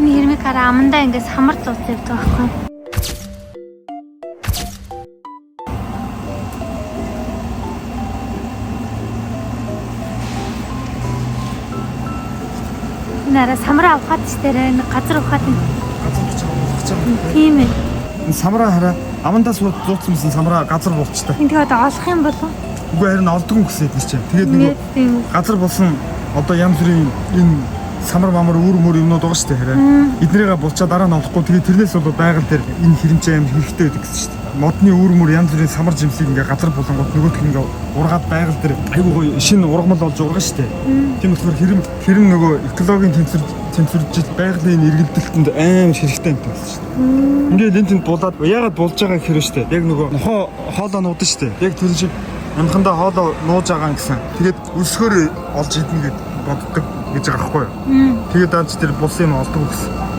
Энэ хэрмикаараа амандаа ингээд самар зууц явдаг байхгүй. Нара самраа авахад ч тэр газар ухаад тийм ээ. Самраа хараа амандаа зууцсан самраа газар болчтой. Энд тэгээд олох юм болов? Үгүй харин олдгоо гэсэн юм чинь. Тэгээд нэг газар болсон одоо янз бүрийн энэ самар мамар үүр юмнууд байгаа шүү дээ хараа. Эднэрийгээ булчаа дараа нь олохгүй тэгээд тэрнээс бол байгаль дээр энэ хэрэмжээ аим хэрэгтэй байдаг гэсэн шүү дээ. Модны үүр янз бүрийн самар жимсийг ингээ газар болонгууд нөгөөх нь ингээ ургаад байгаль дээр айгүй гоё шинэ ургамал болж байгаа шүү дээ. Тийм болохоор хэрэм нөгөө экологийн тэнцвэржил байгалийн эргэлдэлтэнд аим хэрэгтэй юм байна шүү дээ. Ингээд энэ тэнд булаад яагаад булж байгаа гэхээр шүү дээ. Яг нөгөө нохоо хоолоо нуудан шүү дээ. Яг тэр шиг амхандаа хоолоо нууж байгаа юм гэсэн. Тэгээд өсгөр олж идэнэ гэд боддог гэж байгаа байхгүй юу. Тэгээд даанч тэр бус юм олдог гэсэн.